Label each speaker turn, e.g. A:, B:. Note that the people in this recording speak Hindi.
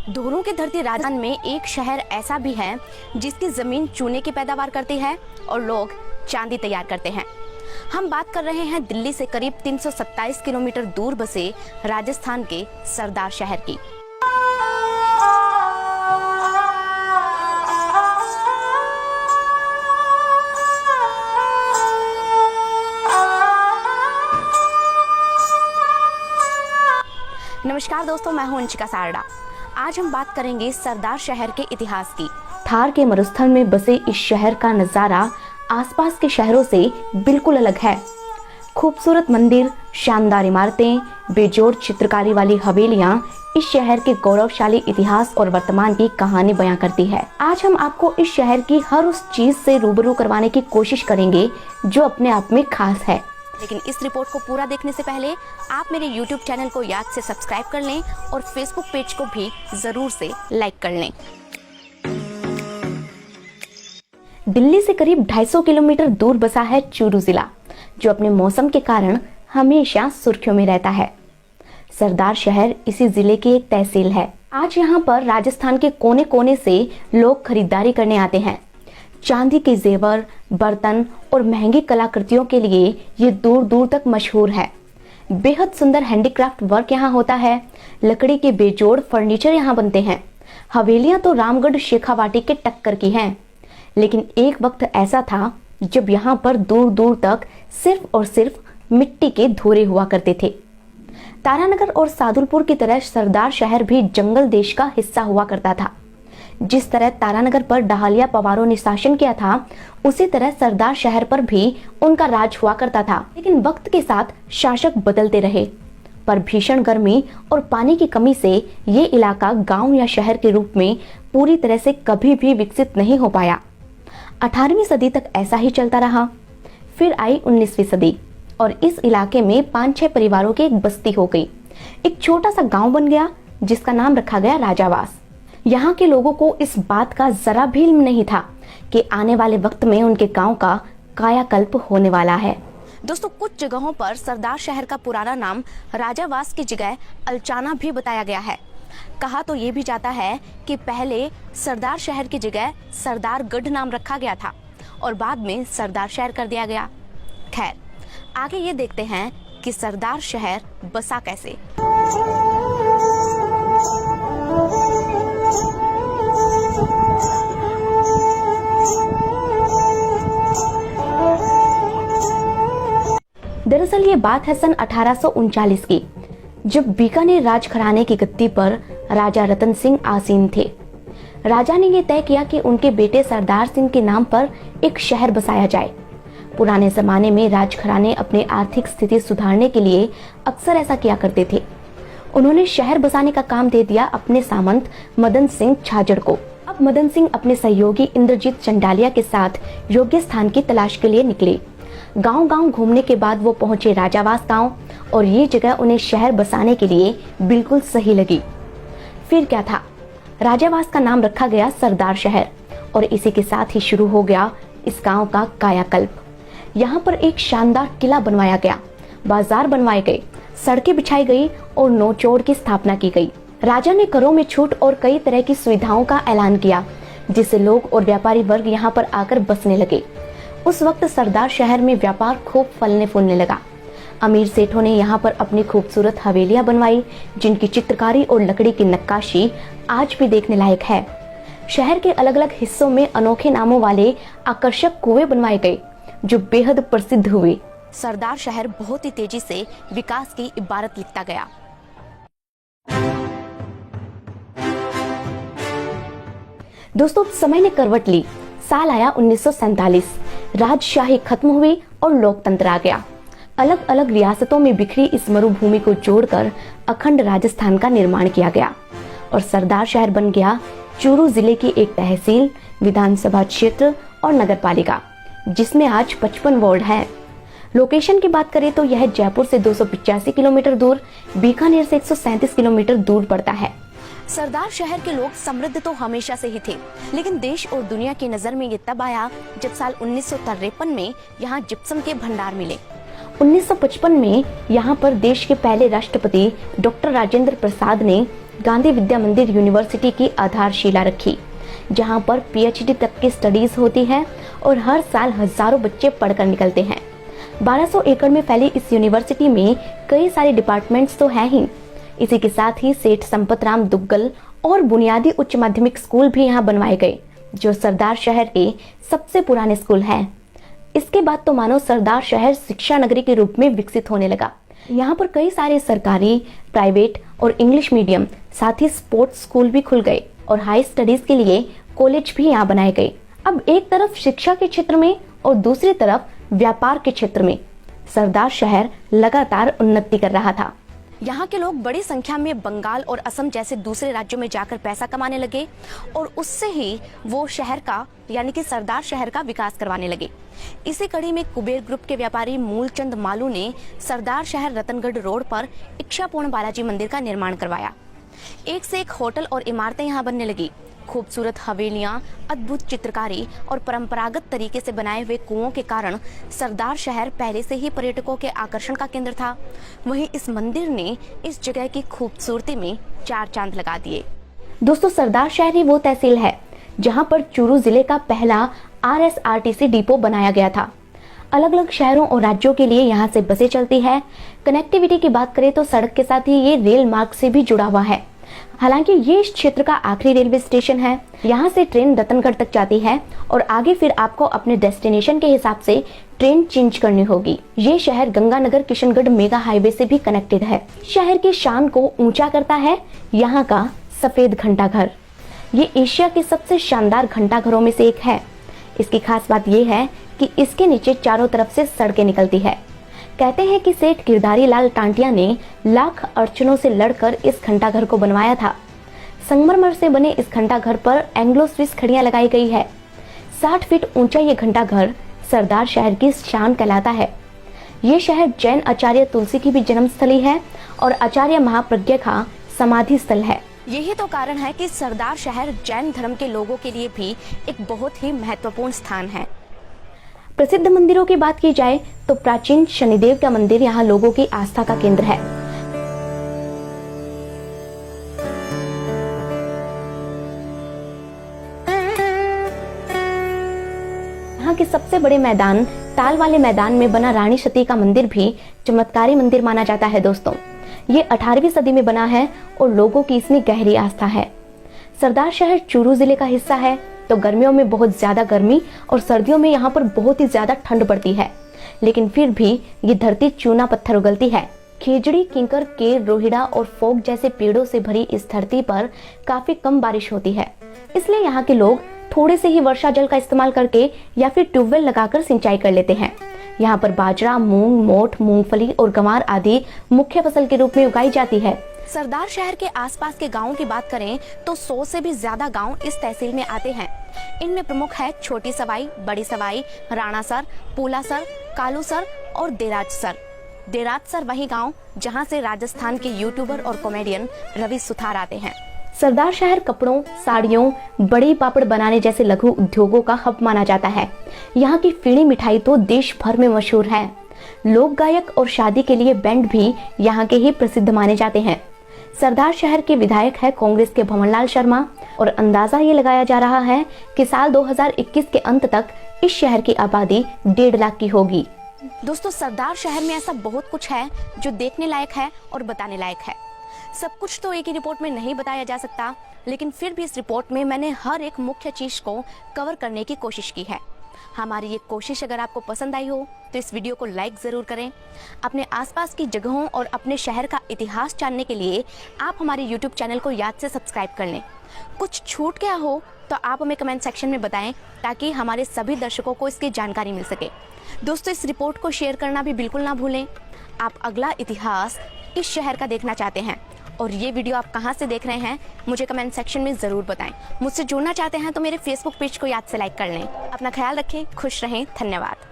A: धोरों की धरती राजस्थान में एक शहर ऐसा भी है जिसकी जमीन चूने की पैदावार करती है और लोग चांदी तैयार करते हैं। हम बात कर रहे हैं दिल्ली से करीब 327 किलोमीटर दूर बसे राजस्थान के सरदार शहर की। नमस्कार दोस्तों, मैं हूं अंशिका सारडा। आज हम बात करेंगे सरदार शहर के इतिहास की। थार के मरुस्थल में बसे इस शहर का नजारा आसपास के शहरों से बिल्कुल अलग है। खूबसूरत मंदिर, शानदार इमारतें, बेजोड़ चित्रकारी वाली हवेलियां इस शहर के गौरवशाली इतिहास और वर्तमान की कहानी बयां करती है। आज हम आपको इस शहर की हर उस चीज से रूबरू करवाने की कोशिश करेंगे जो अपने आप में खास है। लेकिन इस रिपोर्ट को पूरा देखने से पहले आप मेरे YouTube चैनल को याद से सब्सक्राइब कर लें और Facebook पेज को भी जरूर से लाइक कर लें। दिल्ली से करीब 250 किलोमीटर दूर बसा है चूरू जिला, जो अपने मौसम के कारण हमेशा सुर्खियों में रहता है। सरदार शहर इसी जिले की एक तहसील है। आज यहाँ पर राजस्थान के कोने कोने से लोग खरीदारी करने आते हैं। चांदी के जेवर, बर्तन और महंगी कलाकृतियों के लिए ये दूर दूर तक मशहूर है। बेहद सुंदर हैंडीक्राफ्ट वर्क यहाँ होता है। लकड़ी के बेजोड़ फर्नीचर यहाँ बनते हैं। हवेलियां तो रामगढ़ शेखावाटी के टक्कर की हैं। लेकिन एक वक्त ऐसा था जब यहाँ पर दूर दूर तक सिर्फ और सिर्फ मिट्टी के धोरे हुआ करते थे। तारानगर और सादुलपुर की तरह सरदार शहर भी जंगल देश का हिस्सा हुआ करता था। जिस तरह तारानगर पर डहालिया पवारों ने शासन किया था, उसी तरह सरदार शहर पर भी उनका राज हुआ करता था। लेकिन वक्त के साथ शासक बदलते रहे, पर भीषण गर्मी और पानी की कमी से ये इलाका गांव या शहर के रूप में पूरी तरह से कभी भी विकसित नहीं हो पाया। 18वीं सदी तक ऐसा ही चलता रहा। फिर आई 19वीं सदी और इस इलाके में 5-6 परिवारों की एक बस्ती हो गई। एक छोटा सा गाँव बन गया जिसका नाम रखा गया राजावास। यहाँ के लोगों को इस बात का जरा भी इल्म नहीं था कि आने वाले वक्त में उनके गांव का कायाकल्प होने वाला है। दोस्तों, कुछ जगहों पर सरदार शहर का पुराना नाम राजावास की जगह अलचाना भी बताया गया है। कहा तो ये भी जाता है कि पहले सरदार शहर की जगह सरदारगढ़ नाम रखा गया था और बाद में सरदार शहर कर दिया गया। खैर, आगे ये देखते हैं कि सरदार शहर बसा कैसे। दरअसल ये बात है सन 1839 की, जब बीकानेर राजघराने की गद्दी पर राजा रतन सिंह आसीन थे। राजा ने ये तय किया कि उनके बेटे सरदार सिंह के नाम पर एक शहर बसाया जाए। पुराने जमाने में राजघराने अपनी आर्थिक स्थिति सुधारने के लिए अक्सर ऐसा किया करते थे। उन्होंने शहर बसाने का काम दे दिया अपने सामंत मदन सिंह छाजड़ को। अब मदन सिंह अपने सहयोगी इंद्रजीत चंडालिया के साथ योग्य स्थान की तलाश के लिए निकले। गांव-गांव घूमने के बाद वो पहुंचे राजावास गांव और ये जगह उन्हें शहर बसाने के लिए बिल्कुल सही लगी। फिर क्या था, राजावास का नाम रखा गया सरदार शहर और इसी के साथ ही शुरू हो गया इस गांव का कायाकल्प। यहाँ पर एक शानदार किला बनवाया गया, बाजार बनवाए गए, सड़कें बिछाई गई और नौचौड़ की स्थापना की गई। राजा ने करों में छूट और कई तरह की सुविधाओं का ऐलान किया, जिससे लोग और व्यापारी वर्ग यहाँ पर आकर बसने लगे। उस वक्त सरदार शहर में व्यापार खूब फलने फूलने लगा। अमीर सेठों ने यहाँ पर अपनी खूबसूरत हवेलियां बनवाई, जिनकी चित्रकारी और लकड़ी की नक्काशी आज भी देखने लायक है। शहर के अलग अलग हिस्सों में अनोखे नामों वाले आकर्षक कुएं बनवाए गए, जो बेहद प्रसिद्ध हुए। सरदार शहर बहुत ही तेजी से विकास की इबारत लिखता गया। दोस्तों, समय ने करवट ली। साल आया 1947। राजशाही खत्म हुई और लोकतंत्र आ गया। अलग अलग रियासतों में बिखरी इस मरुभूमि को जोड़कर अखंड राजस्थान का निर्माण किया गया और सरदार शहर बन गया चूरू जिले की एक तहसील, विधानसभा क्षेत्र और नगरपालिका, जिसमें आज 55 वार्ड हैं। लोकेशन की बात करें तो यह जयपुर से 285 किलोमीटर दूर, बीकानेर से 137 किलोमीटर दूर पड़ता है। सरदार शहर के लोग समृद्ध तो हमेशा से ही थे, लेकिन देश और दुनिया की नजर में ये तब आया जब साल 1953 में यहाँ जिप्सम के भंडार मिले। 1955 में यहाँ पर देश के पहले राष्ट्रपति डॉक्टर राजेंद्र प्रसाद ने गांधी विद्या मंदिर यूनिवर्सिटी की आधारशिला रखी, जहां पर पीएचडी तक की स्टडीज होती है और हर साल हजारों बच्चे पढ़कर निकलते हैं। 1200 एकड़ में फैली इस यूनिवर्सिटी में कई सारे डिपार्टमेंट्स तो हैं ही, इसी के साथ ही सेठ संपतराम दुग्गल और बुनियादी उच्च माध्यमिक स्कूल भी यहाँ बनवाए गए, जो सरदार शहर के सबसे पुराने स्कूल हैं। इसके बाद तो मानो सरदार शहर शिक्षा नगरी के रूप में विकसित होने लगा। यहाँ पर कई सारे सरकारी, प्राइवेट और इंग्लिश मीडियम, साथ ही स्पोर्ट्स स्कूल भी खुल गए और हाई स्टडीज के लिए कॉलेज भी यहाँ बनाए गए। अब एक तरफ शिक्षा के क्षेत्र में और दूसरी तरफ व्यापार के क्षेत्र में सरदार शहर लगातार उन्नति कर रहा था। यहाँ के लोग बड़ी संख्या में बंगाल और असम जैसे दूसरे राज्यों में जाकर पैसा कमाने लगे और उससे ही वो शहर का यानी कि सरदार शहर का विकास करवाने लगे। इसी कड़ी में कुबेर ग्रुप के व्यापारी मूलचंद मालू ने सरदार शहर रतनगढ़ रोड पर इच्छापूर्ण बालाजी मंदिर का निर्माण करवाया। एक से एक होटल और इमारतें यहाँ बनने लगी। खूबसूरत हवेलियां, अद्भुत चित्रकारी और परंपरागत तरीके से बनाए हुए कुओं के कारण सरदार शहर पहले से ही पर्यटकों के आकर्षण का केंद्र था। वहीं इस मंदिर ने इस जगह की खूबसूरती में 4 चांद लगा दिए। दोस्तों, सरदार शहर ही वो तहसील है जहां पर चूरू जिले का पहला RSRTC डिपो बनाया गया था। अलग अलग शहरों और राज्यों के लिए यहाँ से बसें चलती है। कनेक्टिविटी की बात करें तो सड़क के साथ ही ये रेल मार्ग से भी जुड़ा हुआ है। हालांकि ये इस क्षेत्र का आखिरी रेलवे स्टेशन है। यहाँ से ट्रेन रतनगढ़ तक जाती है और आगे फिर आपको अपने डेस्टिनेशन के हिसाब से ट्रेन चेंज करनी होगी। ये शहर गंगानगर किशनगढ़ मेगा हाईवे से भी कनेक्टेड है। शहर की शान को ऊंचा करता है यहाँ का सफेद घंटाघर। ये एशिया के सबसे शानदार घंटाघरों में से एक है। इसकी खास बात यह है कि इसके नीचे चारों तरफ से सड़कें निकलती है। कहते हैं कि सेठ गिरधारी लाल टांटिया ने लाख अड़चनों से लड़कर इस घंटाघर को बनवाया था। संगमरमर से बने इस घंटाघर पर एंग्लो स्विस खड़ियां लगाई गई है। 60 फीट ऊंचा ये घंटाघर सरदार शहर की शान कहलाता है। ये शहर जैन आचार्य तुलसी की भी जन्मस्थली है और आचार्य महाप्रज्ञ का समाधि स्थल है। यही तो कारण है कि सरदार शहर जैन धर्म के लोगों के लिए भी एक बहुत ही महत्वपूर्ण स्थान है। प्रसिद्ध मंदिरों की बात की जाए तो प्राचीन शनिदेव का मंदिर यहाँ लोगों की आस्था का केंद्र है। यहाँ के सबसे बड़े मैदान ताल वाले मैदान में बना रानी सती का मंदिर भी चमत्कारी मंदिर माना जाता है। दोस्तों, ये 18वीं सदी में बना है और लोगों की इसमें गहरी आस्था है। सरदार शहर चूरू जिले का हिस्सा है, तो गर्मियों में बहुत ज्यादा गर्मी और सर्दियों में यहाँ पर बहुत ही ज्यादा ठंड पड़ती है, लेकिन फिर भी ये धरती चूना पत्थर उगलती है। खेजड़ी, किंकर, केर, रोहिड़ा और फोक जैसे पेड़ों से भरी इस धरती पर काफी कम बारिश होती है। इसलिए यहाँ के लोग थोड़े से ही वर्षा जल का इस्तेमाल करके या फिर ट्यूबवेल लगाकर सिंचाई कर लेते हैं। यहाँ पर बाजरा, मूंग, मोठ, मूंगफली और गंवार आदि मुख्य फसल के रूप में उगाई जाती है। सरदार शहर के आसपास के गांवों की बात करें तो 100 से भी ज्यादा गांव इस तहसील में आते हैं। इनमें प्रमुख है छोटी सवाई, बड़ी सवाई, राणासर, पूलासर, कालूसर और देराजसर। देराजसर वही गांव जहां से राजस्थान के यूट्यूबर और कॉमेडियन रवि सुथार आते हैं। सरदार शहर कपड़ों, साड़ियों, बड़ी पापड़ बनाने जैसे लघु उद्योगों का हब माना जाता है। यहाँ की फीणी मिठाई तो देश भर में मशहूर है। लोक गायक और शादी के लिए बैंड भी यहाँ के ही प्रसिद्ध माने जाते हैं। सरदार शहर के विधायक है कांग्रेस के भंवरलाल शर्मा और अंदाजा ये लगाया जा रहा है कि साल 2021 के अंत तक इस शहर की आबादी 1.5 लाख की होगी। दोस्तों, सरदार शहर में ऐसा बहुत कुछ है जो देखने लायक है और बताने लायक है। सब कुछ तो एक ही रिपोर्ट में नहीं बताया जा सकता, लेकिन फिर भी इस रिपोर्ट में मैंने हर एक मुख्य चीज को कवर करने की कोशिश की है। हमारी ये कोशिश अगर आपको पसंद आई हो तो इस वीडियो को लाइक ज़रूर करें। अपने आसपास की जगहों और अपने शहर का इतिहास जानने के लिए आप हमारे यूट्यूब चैनल को याद से सब्सक्राइब कर लें। कुछ छूट गया हो तो आप हमें कमेंट सेक्शन में बताएं ताकि हमारे सभी दर्शकों को इसकी जानकारी मिल सके। दोस्तों, इस रिपोर्ट को शेयर करना भी बिल्कुल ना भूलें। आप अगला इतिहास इस शहर का देखना चाहते हैं और ये वीडियो आप कहाँ से देख रहे हैं मुझे कमेंट सेक्शन में ज़रूर बताएं। मुझसे जुड़ना चाहते हैं तो मेरे फेसबुक पेज को याद से लाइक कर लें। अपना ख्याल रखें, खुश रहें, धन्यवाद।